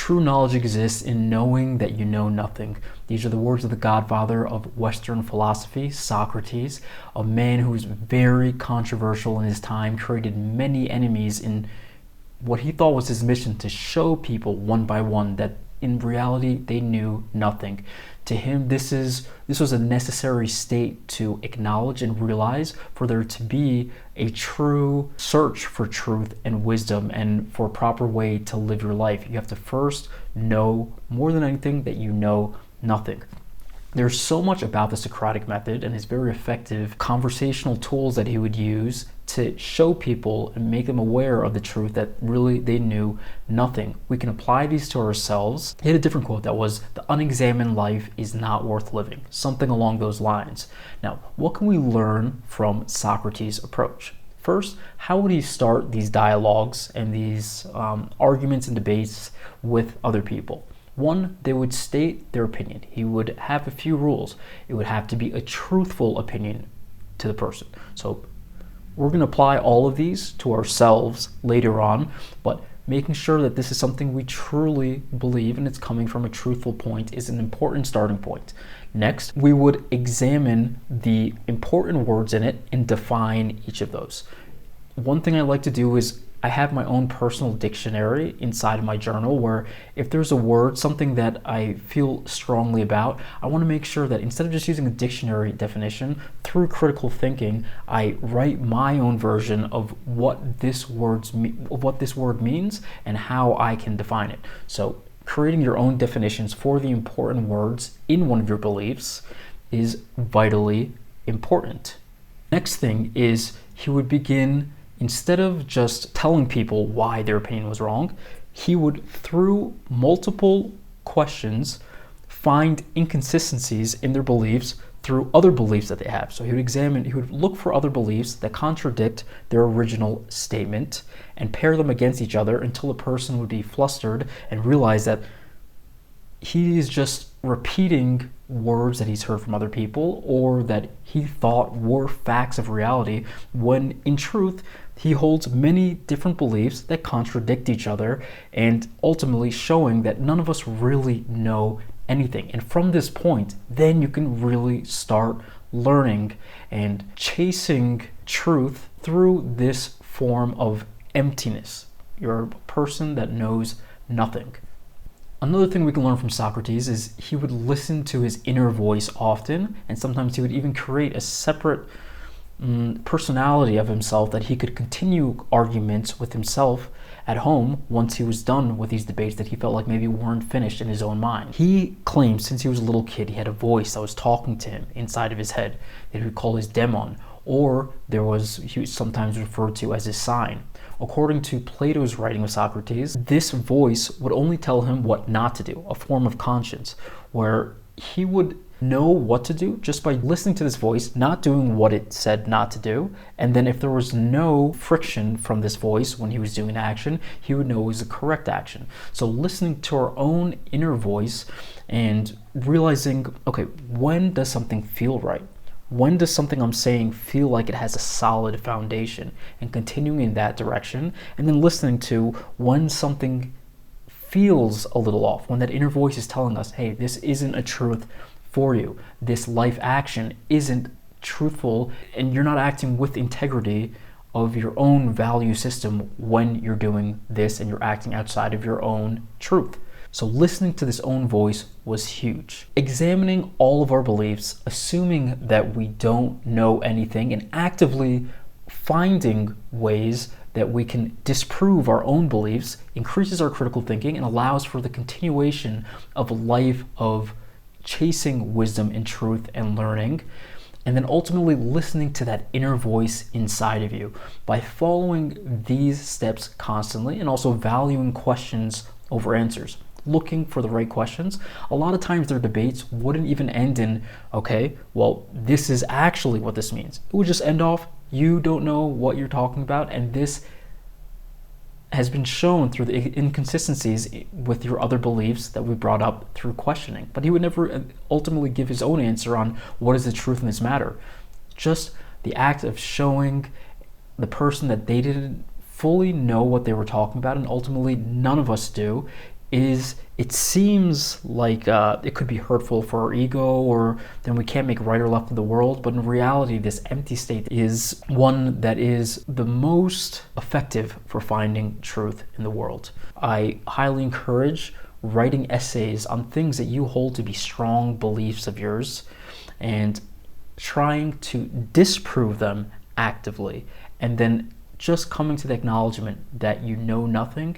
True knowledge exists in knowing that you know nothing. These are the words of the godfather of Western philosophy, Socrates, a man who was very controversial in his time, created many enemies in what he thought was his mission to show people one by one that in reality they knew nothing. To him, this was a necessary state to acknowledge and realize for there to be a true search for truth and wisdom and for a proper way to live your life. You have to first know more than anything that you know nothing. There's so much about the Socratic Method and his very effective conversational tools that he would use to show people and make them aware of the truth that really they knew nothing. We can apply these to ourselves. He had a different quote that was, "The unexamined life is not worth living," something along those lines. Now, what can we learn from Socrates' approach? First, how would he start these dialogues and these arguments and debates with other people? One, they would state their opinion. He would have a few rules. It would have to be a truthful opinion to the person. So we're going to apply all of these to ourselves later on, but making sure that this is something we truly believe and it's coming from a truthful point is an important starting point. Next, we would examine the important words in it and define each of those. One thing I like to do is I have my own personal dictionary inside of my journal where if there's a word, something that I feel strongly about, I want to make sure that instead of just using a dictionary definition, through critical thinking, I write my own version of what this word means and how I can define it. So creating your own definitions for the important words in one of your beliefs is vitally important. Next thing is he would begin, instead of just telling people why their opinion was wrong, he would, through multiple questions, find inconsistencies in their beliefs through other beliefs that they have. So he would look for other beliefs that contradict their original statement and pair them against each other until a person would be flustered and realize that he is just repeating words that he's heard from other people or that he thought were facts of reality, when in truth he holds many different beliefs that contradict each other, and ultimately showing that none of us really know anything. And from this point, then you can really start learning and chasing truth through this form of emptiness. You're a person that knows nothing. Another thing we can learn from Socrates is he would listen to his inner voice often, and sometimes he would even create a separate personality of himself that he could continue arguments with himself at home once he was done with these debates that he felt like maybe weren't finished in his own mind. He claimed since he was a little kid he had a voice that was talking to him inside of his head that he would call his daemon, or he was sometimes referred to as his sign. According to Plato's writing of Socrates, this voice would only tell him what not to do, a form of conscience, where he would know what to do just by listening to this voice, not doing what it said not to do, and then if there was no friction from this voice when he was doing an action, he would know it was the correct action. So listening to our own inner voice and realizing, okay, when does something feel right? When does something I'm saying feel like it has a solid foundation, and continuing in that direction, and then listening to when something feels a little off, when that inner voice is telling us, hey, this isn't a truth for you. This life action isn't truthful, and you're not acting with integrity of your own value system when you're doing this and you're acting outside of your own truth. So listening to this own voice was huge. Examining all of our beliefs, assuming that we don't know anything, and actively finding ways that we can disprove our own beliefs increases our critical thinking and allows for the continuation of a life of chasing wisdom and truth and learning, and then ultimately listening to that inner voice inside of you. By following these steps constantly and also valuing questions over answers, looking for the right questions, a lot of times their debates wouldn't even end in, okay, well, this is actually what this means. It would just end off, you don't know what you're talking about, and this has been shown through the inconsistencies with your other beliefs that we brought up through questioning. But he would never ultimately give his own answer on what is the truth in this matter. Just the act of showing the person that they didn't fully know what they were talking about, and ultimately none of us do, is it seems like it could be hurtful for our ego, or then we can't make right or left of the world. But in reality, this empty state is one that is the most effective for finding truth in the world. I highly encourage writing essays on things that you hold to be strong beliefs of yours and trying to disprove them actively, and then just coming to the acknowledgement that you know nothing.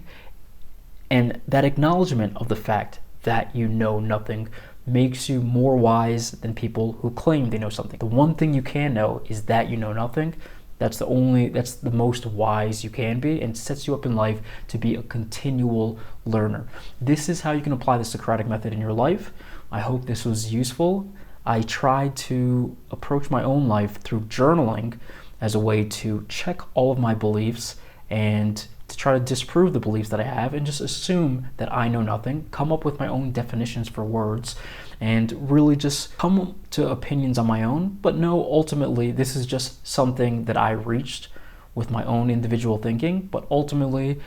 And that acknowledgement of the fact that you know nothing makes you more wise than people who claim they know something. The one thing you can know is that you know nothing. That's the most wise you can be, and sets you up in life to be a continual learner. This is how you can apply the Socratic method in your life. I hope this was useful. I tried to approach my own life through journaling as a way to check all of my beliefs and to try to disprove the beliefs that I have, and just assume that I know nothing, come up with my own definitions for words, and really just come to opinions on my own. But no, ultimately, this is just something that I reached with my own individual thinking, but ultimately,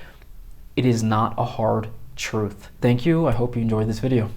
it is not a hard truth. Thank you. I hope you enjoyed this video.